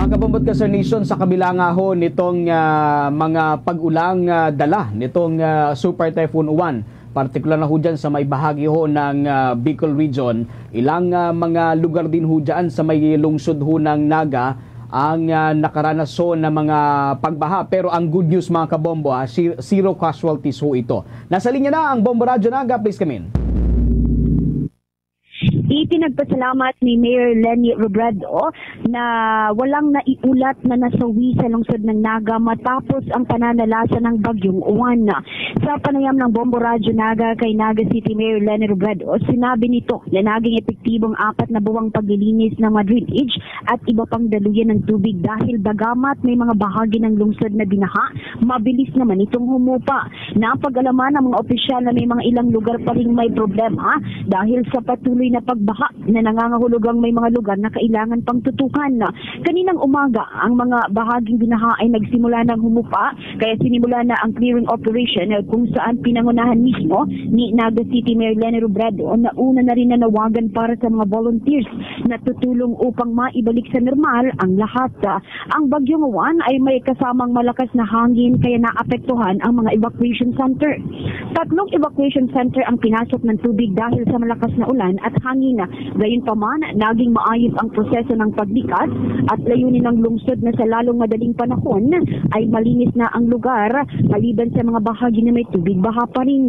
Mga kabumbot ka Sir Nation, sa kabila nga ho nitong mga pag-ulang dala nitong Super Typhoon Uwan, partikular na ho dyan sa may bahagi ho ng Bicol Region, ilang mga lugar din ho dyan sa may lungsod ho ng Naga ang nakaranas ho ng mga pagbaha. Pero ang good news mga kabombo, zero casualties ho ito. Nasa linya na ang Bombo Radyo Naga, please come in. Ipinagpasalamat ni Mayor Leni Robredo na walang naiulat na nasawi sa lungsod ng Naga matapos ang pananalasa ng bagyong Uwan. Sa panayam ng Bombo Radyo Naga kay Naga City Mayor Leni Robredo, sinabi nito na naging epektibong 4 na buwang paglilinis ng mga drainage at iba pang daluyan ng tubig dahil bagamat may mga bahagi ng lungsod na binaha, mabilis naman itong humupa. Napag-alaman ng mga opisyal na may mga ilang lugar pa rin may problema dahil sa patuloy na pagbaha na nangangahulugang may mga lugar na kailangan pang tutukan. Kaninang umaga, ang mga bahaging binaha ay nagsimula ng humupa, kaya sinimula na ang clearing operation kung saan pinangunahan mismo ni Naga City Mayor Leni Robredo na una na rin nanawagan para sa mga volunteers na tutulong upang maibalik sa normal ang lahat. Ang bagyong Uwan ay may kasamang malakas na hangin kaya naapektuhan ang mga evacuation center. 3 evacuation center ang pinasok ng tubig dahil sa malakas na ulan at hangin. Gayunpaman, naging maayos ang proseso ng paglikas at layunin ng lungsod na sa lalong madaling panahon ay malinis na ang lugar maliban sa mga bahagi na may tubig baha pa rin.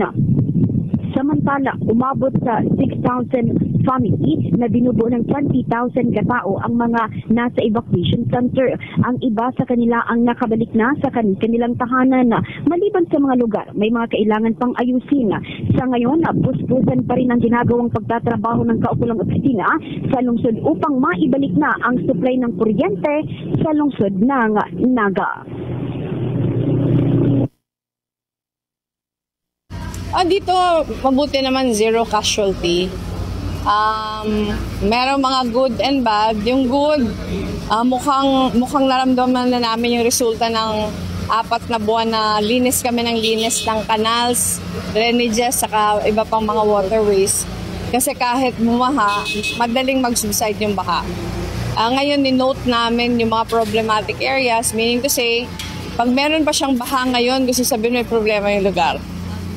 Samantala, umabot sa 6,000 family na binubuo ng 20,000 katao ang mga nasa evacuation center. Ang iba sa kanila ang nakabalik na sa kanilang tahanan. Maliban sa mga lugar, may mga kailangan pang ayusin. Sa ngayon, puspusan pa rin ang ginagawang pagtatrabaho ng kaukulang opisina sa lungsod upang maibalik na ang supply ng kuryente sa lungsod ng Naga. Dito, mabuti naman zero casualty. Merong mga good and bad. Yung good, mukhang naramdaman na namin yung resulta ng 4 na buwan na linis kami ng canals, drainages, saka iba pang mga waterways. Kasi kahit bumaha, madaling mag-subside yung baha. Ngayon, ni-note namin yung mga problematic areas, meaning to say, pag meron pa siyang baha ngayon, gusto sabihin may problema yung lugar.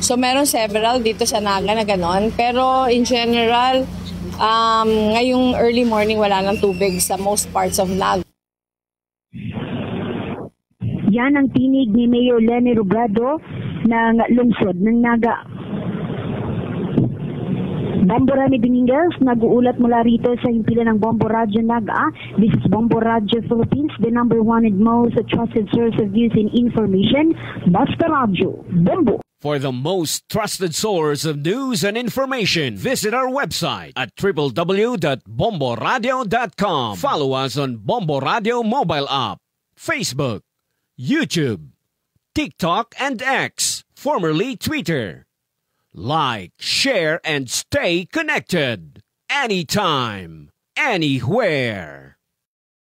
So meron several dito sa Naga na ganon. Pero in general, ngayong early morning wala nang tubig sa most parts of Naga. Yan ang tinig ni Mayor Leni Robredo ng lungsod ng Naga. Bombo Rami Dominguez, nag-uulat mula rito sa himpilan ng Bombo Radyo Naga. This is Bombo Radyo Philippines, the #1 and most trusted source of news and information. Basta Radyo, Bombo. For the most trusted source of news and information, visit our website at www.bomboradio.com. Follow us on Bombo Radio mobile app, Facebook, YouTube, TikTok, and X, formerly Twitter. Like, share, and stay connected. Anytime, anywhere.